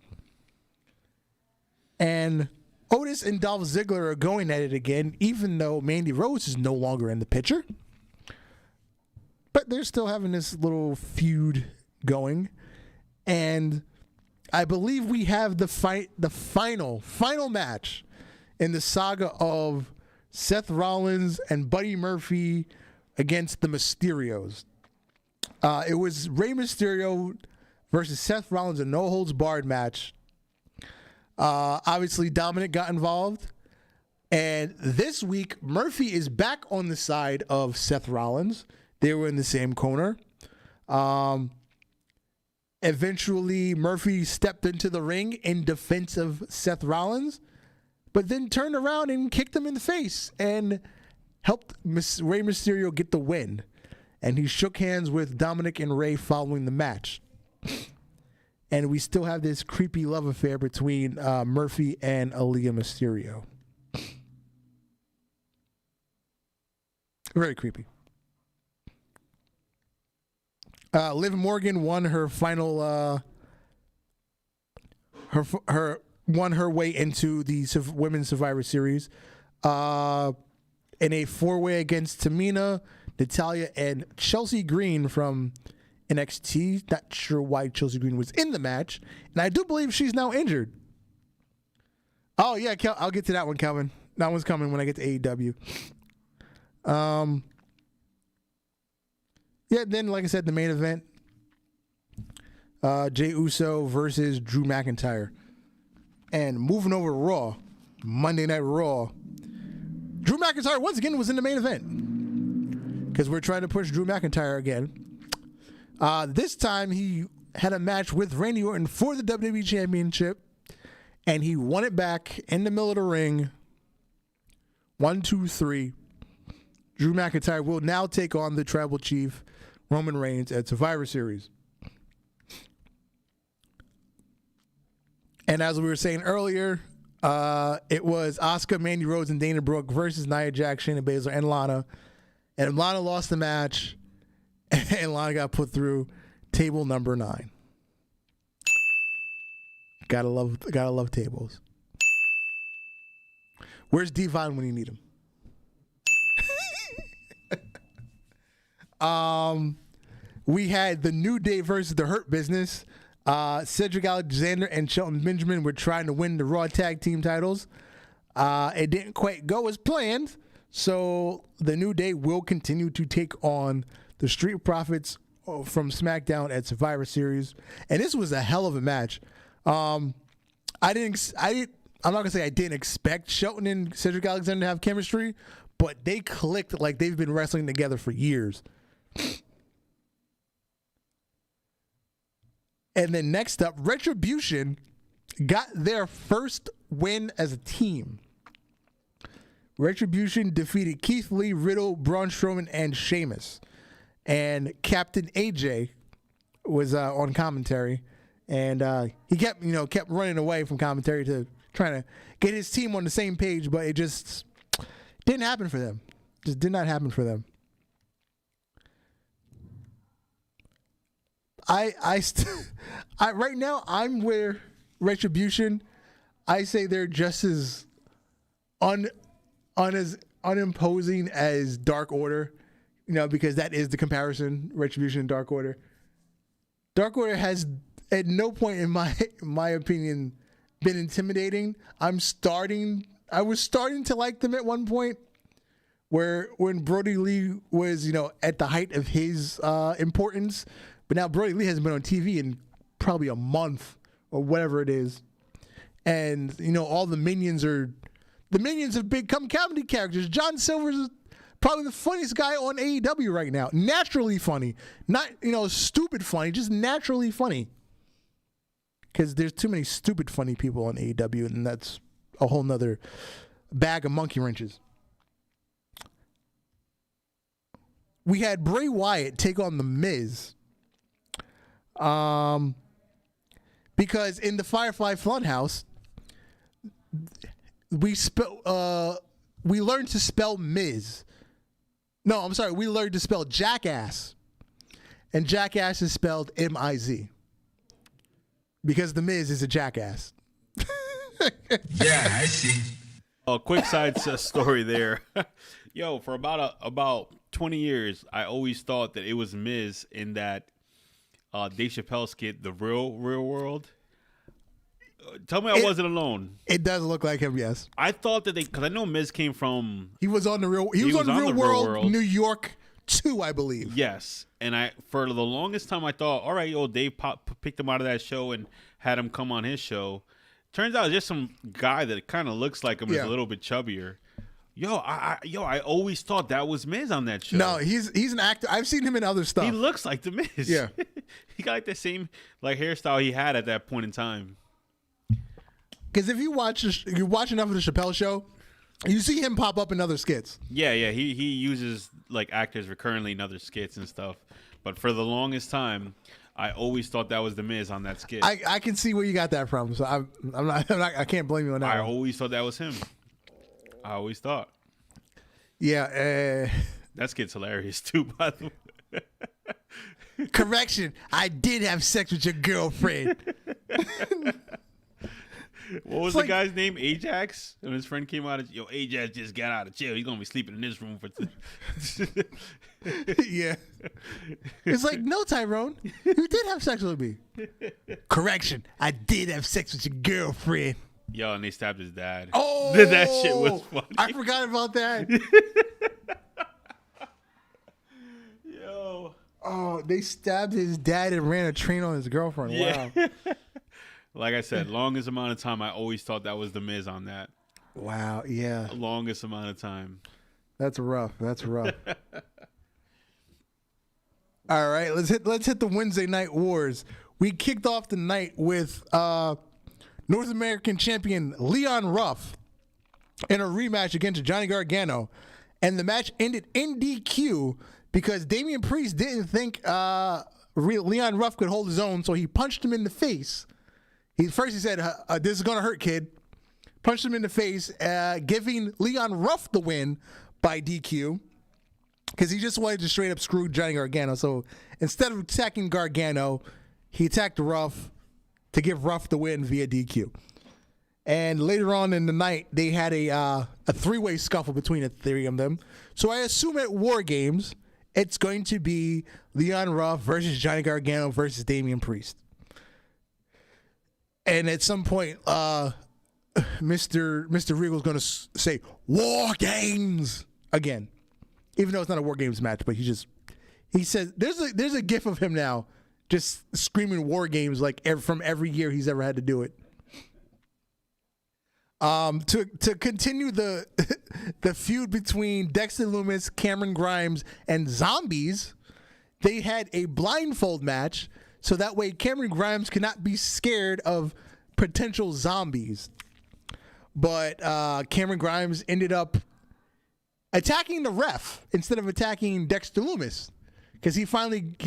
And Otis and Dolph Ziggler are going at it again, even though Mandy Rose is no longer in the picture. But they're still having this little feud going. And I believe we have the final match in the saga of Seth Rollins and Buddy Murphy against the Mysterios. It was Rey Mysterio versus Seth Rollins, a no-holds-barred match. Obviously, Dominic got involved. And this week, Murphy is back on the side of Seth Rollins. They were in the same corner. Eventually, Murphy stepped into the ring in defense of Seth Rollins, but then turned around and kicked him in the face and helped Rey Mysterio get the win. And he shook hands with Dominic and Rey following the match. And we still have this creepy love affair between Murphy and Aaliyah Mysterio. Very creepy. Liv Morgan won her final, won her way into the Women's Survivor Series in a 4-way against Tamina, Natalya, and Chelsea Green from NXT. Not sure why Chelsea Green was in the match, and I do believe she's now injured. Oh yeah, I'll get to that one, Calvin. That one's coming when I get to AEW. Yeah, then, like I said, the main event, Jey Uso versus Drew McIntyre. And moving over to Raw, Monday Night Raw, Drew McIntyre once again was in the main event, because we're trying to push Drew McIntyre again. This time, he had a match with Randy Orton for the WWE Championship, and he won it back in the middle of the ring. 1, 2, 3. Drew McIntyre will now take on the Tribal Chief, Roman Reigns, at Survivor Series. And as we were saying earlier, it was Asuka, Mandy Rose, and Dana Brooke versus Nia Jax, Shayna Baszler, and Lana. And Lana lost the match, and Lana got put through table number 9. Gotta love tables. Where's Devon when you need him? We had the New Day versus the Hurt Business. Cedric Alexander and Shelton Benjamin were trying to win the Raw Tag Team titles. It didn't quite go as planned, so the New Day will continue to take on the Street Profits from SmackDown at Survivor Series. And this was a hell of a match. I'm not gonna say I didn't expect Shelton and Cedric Alexander to have chemistry, but they clicked like they've been wrestling together for years. And then next up, Retribution got their first win as a team. Retribution defeated Keith Lee, Riddle, Braun Strowman, and Sheamus. And Captain AJ was on commentary, and he kept running away from commentary to trying to get his team on the same page, but it just didn't happen for them. Just did not happen for them. I right now I'm where Retribution. I say they're just as unimposing as Dark Order, because that is the comparison. Retribution and Dark Order. Dark Order has at no point in my opinion been intimidating. I was starting to like them at one point, when Brody Lee was at the height of his importance. But now Brody Lee hasn't been on TV in probably a month or whatever it is. And, all the minions have become comedy characters. John Silver's probably the funniest guy on AEW right now. Naturally funny. Not, stupid funny, just naturally funny. Because there's too many stupid funny people on AEW, and that's a whole nother bag of monkey wrenches. We had Bray Wyatt take on The Miz. Because in the Firefly Funhouse, we learned to spell Miz. No, I'm sorry, we learned to spell jackass. And jackass is spelled M-I-Z. Because The Miz is a jackass. Yeah, I see. A quick side story there. Yo, for about 20 years, I always thought that it was Miz in that Dave Chappelle skit, The Real World. Tell me I wasn't alone. It does look like him, yes. I thought that because I know Miz came from. He was on the Real. He was on the Real World, New York 2, I believe. Yes, and for the longest time I thought, all right, Dave picked him out of that show and had him come on his show. Turns out it's just some guy that kind of looks like him, is a little bit chubbier. I always thought that was Miz on that show. No, he's an actor. I've seen him in other stuff. He looks like the Miz. Yeah, he got like the same hairstyle he had at that point in time. Because if you watch enough of the Chappelle Show, you see him pop up in other skits. Yeah. He uses like actors recurrently in other skits and stuff. But for the longest time, I always thought that was the Miz on that skit. I can see where you got that from. So I'm not. I can't blame you on that. I always thought that was him. I always thought. Yeah. That skit's hilarious too, by the way. Correction, I did have sex with your girlfriend. What was the guy's name? Ajax? And his friend came out of, Ajax just got out of jail. He's going to be sleeping in this room for Yeah. It's like, no, Tyrone, you did have sex with me. Correction, I did have sex with your girlfriend. Yo, and they stabbed his dad. Oh, that shit was funny. I forgot about that. Yo. Oh, they stabbed his dad and ran a train on his girlfriend. Yeah. Wow. Like I said, longest amount of time, I always thought that was the Miz on that. Wow, yeah. Longest amount of time. That's rough. All right, let's hit the Wednesday Night Wars. We kicked off the night with North American champion Leon Ruff in a rematch against Johnny Gargano, and the match ended in DQ because Damian Priest didn't think Leon Ruff could hold his own, so he punched him in the face. He said, "This is gonna hurt, kid." Punched him in the face, giving Leon Ruff the win by DQ because he just wanted to straight up screw Johnny Gargano. So instead of attacking Gargano, he attacked Ruff to give Ruff the win via DQ. And later on in the night, they had a three-way scuffle between the three of them. So I assume at War Games, it's going to be Leon Ruff versus Johnny Gargano versus Damian Priest. And at some point, Mr. Regal's going to say, War Games again. Even though it's not a War Games match, but he says, there's a gif of him now just screaming War Games like from every year he's ever had to do it. To continue the the feud between Dexter Lumis, Cameron Grimes, and Zombies, they had a blindfold match so that way Cameron Grimes cannot be scared of potential zombies. But Cameron Grimes ended up attacking the ref instead of attacking Dexter Lumis, because he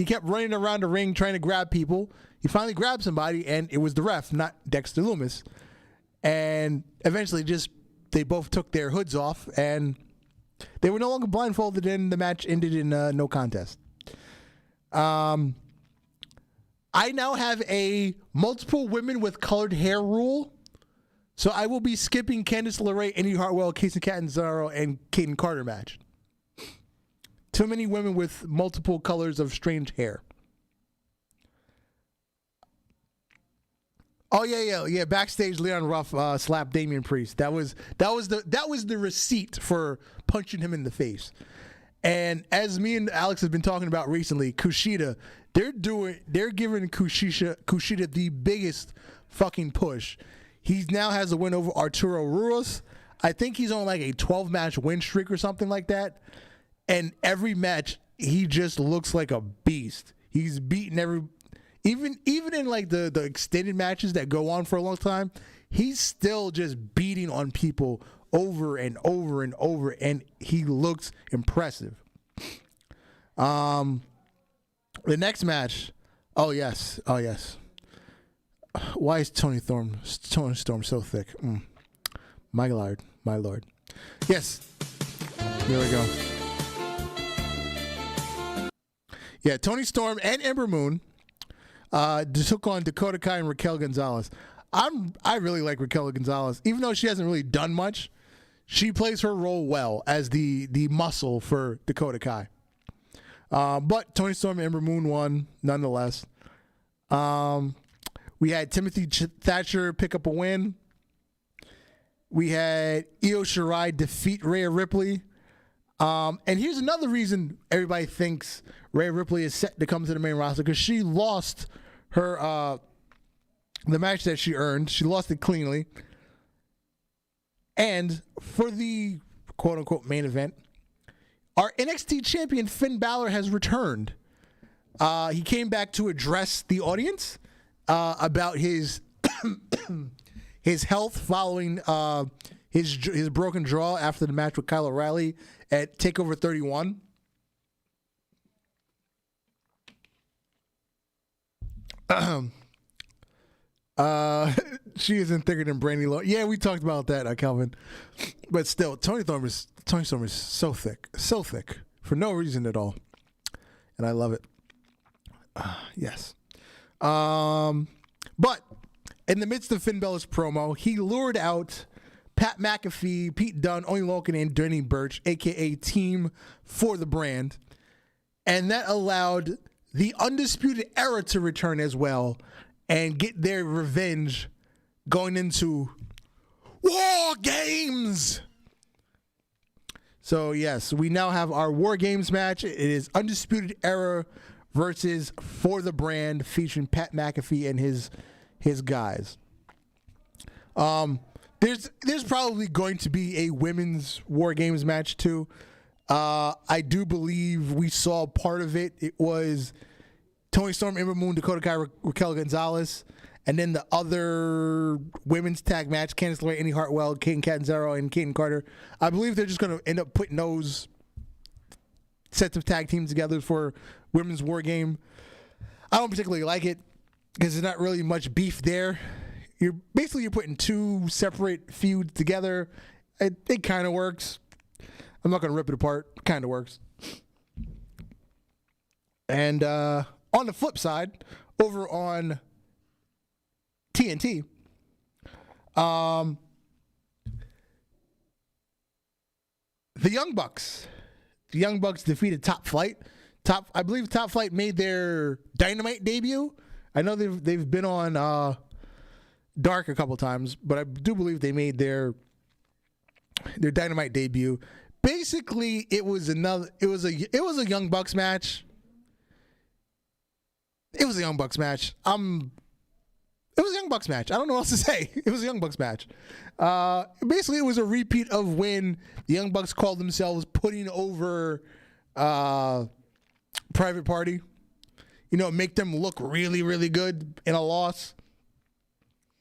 kept running around the ring trying to grab people. He finally grabbed somebody, and it was the ref, not Dexter Lumis. And eventually they both took their hoods off, and they were no longer blindfolded, and the match ended in no contest. I now have a multiple women with colored hair rule. So I will be skipping Candice LeRae, Indy Hartwell, Kacy Catanzaro, and Kaden Carter match. Too many women with multiple colors of strange hair. Oh yeah. Backstage, Leon Ruff slapped Damian Priest. That was the receipt for punching him in the face. And as me and Alex have been talking about recently, Kushida, they're giving Kushida the biggest fucking push. He now has a win over Arturo Ruas. I think he's on like a 12-match win streak or something like that. And every match, he just looks like a beast. He's beaten even in like the extended matches that go on for a long time, he's still just beating on people over and over and over, and he looks impressive. The next match, oh yes. Why is Tony Storm so thick? My lord. Yes. There we go. Yeah, Tony Storm and Ember Moon took on Dakota Kai and Raquel Gonzalez. I really like Raquel Gonzalez, even though she hasn't really done much. She plays her role well as the muscle for Dakota Kai. But Tony Storm and Ember Moon won nonetheless. We had Timothy Thatcher pick up a win. We had Io Shirai defeat Rhea Ripley. And here's another reason everybody thinks Rhea Ripley is set to come to the main roster, because she lost her the match that she earned. She lost it cleanly. And for the quote-unquote main event, our NXT champion Finn Balor has returned. He came back to address the audience about his his health following his broken jaw after the match with Kyle O'Reilly at TakeOver 31. She isn't thicker than Brandy Lowe. Yeah, we talked about that, Calvin. But still, Tony Storm is so thick for no reason at all, and I love it. Yes. But in the midst of Finn Balor's promo, he lured out Pat McAfee, Pete Dunne, Oni Lorcan, and Danny Burch, a.k.a. Team for the Brand. And that allowed the Undisputed Era to return as well and get their revenge going into War Games. So, yes, we now have our War Games match. It is Undisputed Era versus For the Brand, featuring Pat McAfee and his guys. There's probably going to be a women's War Games match too. I do believe we saw part of it. It was Tony Storm, Ember Moon, Dakota Kai, Raquel Gonzalez, and then the other women's tag match, Candice LeRae, Indy Hartwell, Kaden Catanzaro, and Kaden Carter. I believe they're just going to end up putting those sets of tag teams together for women's War Game. I don't particularly like it because there's not really much beef there. You're putting two separate feuds together. It kind of works. I'm not going to rip it apart. It kind of works. And on the flip side, over on TNT, the Young Bucks defeated Top Flight. I believe Top Flight made their Dynamite debut. I know they've been on Dark a couple times, but I do believe they made their Dynamite debut. Basically, it was a Young Bucks match. It was a Young Bucks match. It was a Young Bucks match. I don't know what else to say. It was a Young Bucks match. Basically, it was a repeat of when the Young Bucks called themselves putting over Private Party. Make them look really, really good in a loss.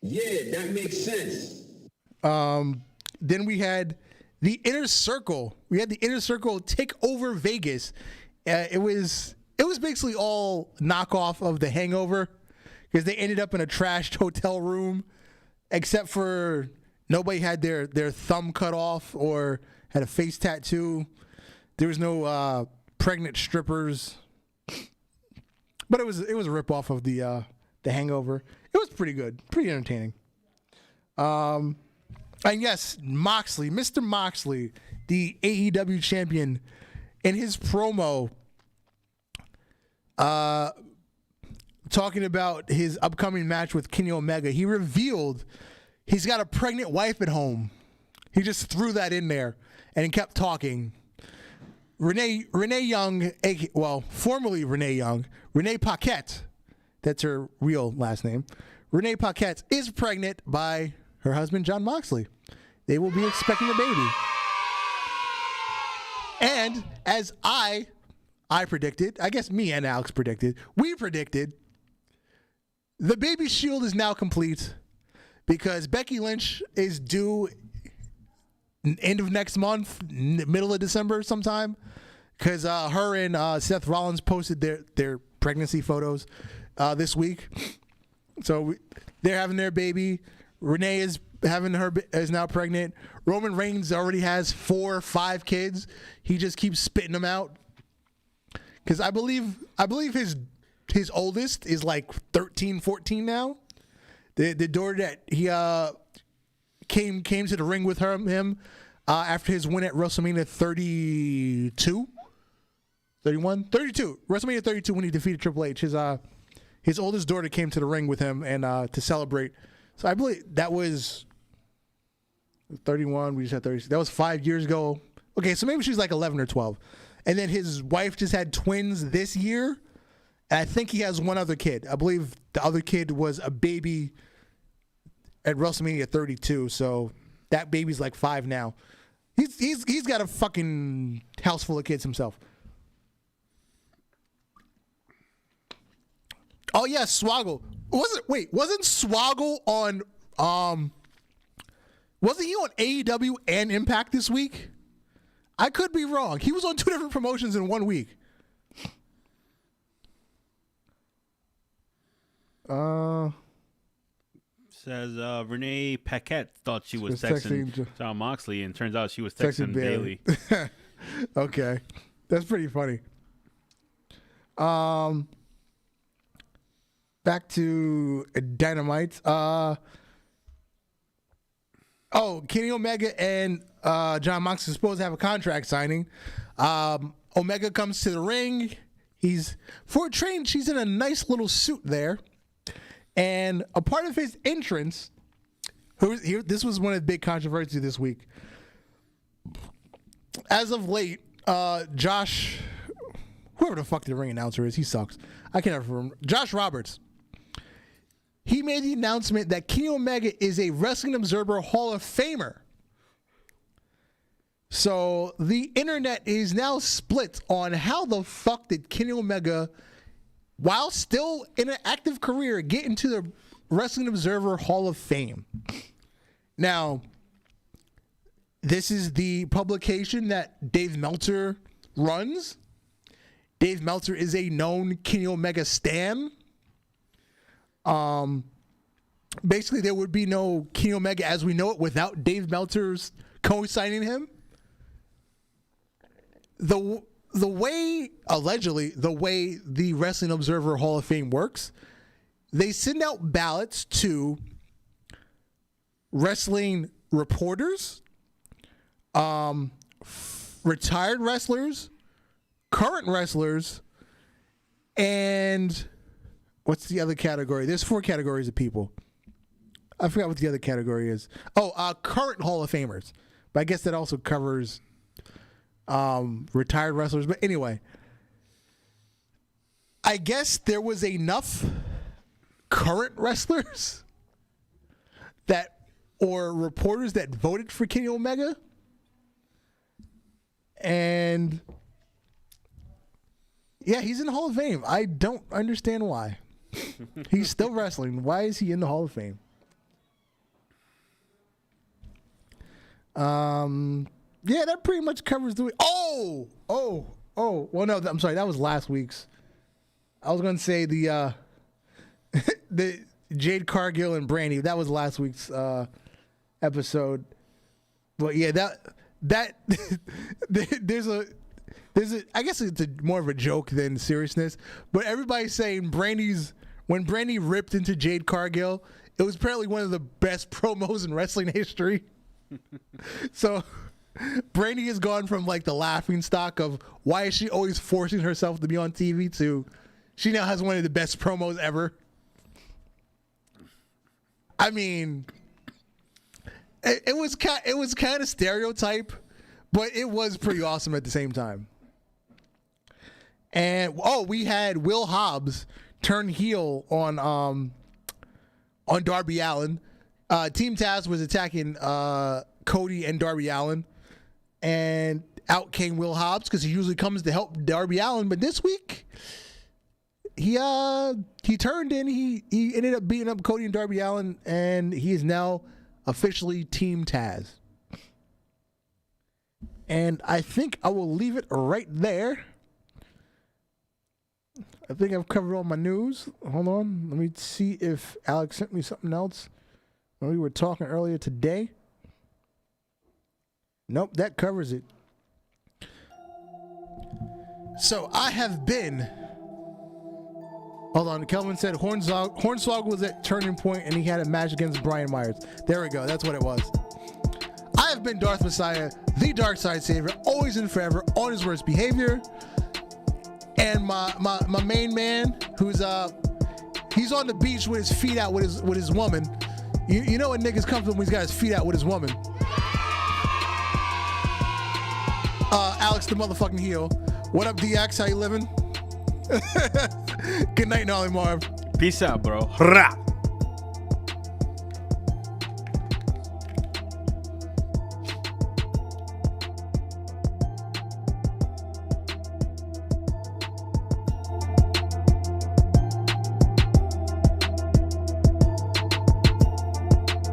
Yeah, that makes sense. Then we had the Inner Circle. We had the Inner Circle take over Vegas. It was basically all knockoff of the Hangover, because they ended up in a trashed hotel room, except for nobody had their thumb cut off or had a face tattoo. There was no pregnant strippers, but it was a ripoff of the Hangover. It was pretty good, pretty entertaining. And yes, Moxley, Mr. Moxley, the AEW champion, in his promo, talking about his upcoming match with Kenny Omega, he revealed he's got a pregnant wife at home. He just threw that in there and he kept talking. Renee Young, formerly Renee Young, Renee Paquette, that's her real last name. Renee Paquette is pregnant by her husband, Jon Moxley. They will be expecting a baby. And as I predicted, I guess me and Alex predicted, we predicted, the baby shield is now complete because Becky Lynch is due end of next month, middle of December sometime, because her and Seth Rollins posted their pregnancy photos this week. So they're having their baby. Renee is now pregnant. Roman Reigns already has 4 or 5 kids. He just keeps spitting them out. Because I believe his oldest is like 13, 14 now. The daughter that he came to the ring with him after his win at WrestleMania 32. WrestleMania 32 when he defeated Triple H. His oldest daughter came to the ring with him and to celebrate. So I believe that was 31. We just had 36. That was 5 years ago. Okay, so maybe she's like 11 or 12. And then his wife just had twins this year. And I think he has one other kid. I believe the other kid was a baby at WrestleMania 32. So that baby's like 5 now. He's got a fucking house full of kids himself. Oh yeah, Swoggle. Wasn't Swoggle on wasn't he on AEW and Impact this week? I could be wrong. He was on 2 different promotions in 1 week. Says Renee Paquette thought she was texting Jon Moxley, and turns out she was texting Bailey. Okay, that's pretty funny. Back to Dynamite. Kenny Omega and Jon Moxley are supposed to have a contract signing. Omega comes to the ring. For a change, she's in a nice little suit there. And a part of his entrance, this was one of the big controversies this week. As of late, Josh, whoever the fuck the ring announcer is, he sucks. I can't remember. Josh Roberts. He made the announcement that Kenny Omega is a Wrestling Observer Hall of Famer. So the internet is now split on how the fuck did Kenny Omega, while still in an active career, get into the Wrestling Observer Hall of Fame. Now, this is the publication that Dave Meltzer runs. Dave Meltzer is a known Kenny Omega stan. Basically, there would be no Kenny Omega as we know it without Dave Meltzer's co-signing him. The way, allegedly, the way the Wrestling Observer Hall of Fame works, they send out ballots to wrestling reporters, retired wrestlers, current wrestlers, and what's the other category? There's 4 categories of people. I forgot what the other category is. Current Hall of Famers. But I guess that also covers retired wrestlers. But anyway, I guess there was enough current wrestlers or reporters that voted for Kenny Omega. And yeah, he's in the Hall of Fame. I don't understand why. He's still wrestling. Why is he in the Hall of Fame? Yeah, that pretty much covers the week. Oh. Well, no, I'm sorry. That was last week's. I was going to say the Jade Cargill and Brandy. That was last week's episode. But yeah, that there's a I guess it's more of a joke than seriousness. But everybody's saying when Brandy ripped into Jade Cargill, it was apparently one of the best promos in wrestling history. So Brandy has gone from like the laughing stock of why is she always forcing herself to be on TV to she now has one of the best promos ever. I mean, it was kind of stereotype, but it was pretty awesome at the same time. And we had Will Hobbs turn heel on Darby Allin. Team Taz was attacking Cody and Darby Allin, and out came Will Hobbs because he usually comes to help Darby Allin, but this week he turned in. He ended up beating up Cody and Darby Allin, and he is now officially Team Taz. And I think I will leave it right there. I think I've covered all my news. Hold on. Let me see if Alex sent me something else when we were talking earlier today. Nope, that covers it. So I have been... Hold on. Kelvin said Hornswoggle was at Turning Point and he had a match against Brian Myers. There we go. That's what it was. I have been Darth Messiah, the Dark Side Savior, always and forever on his worst behavior. And my main man, who's he's on the beach with his feet out with his woman. You know what niggas come from when he's got his feet out with his woman. Alex the motherfucking heel. What up, DX? How you living? Good night, Nolly Marv. Peace out, bro.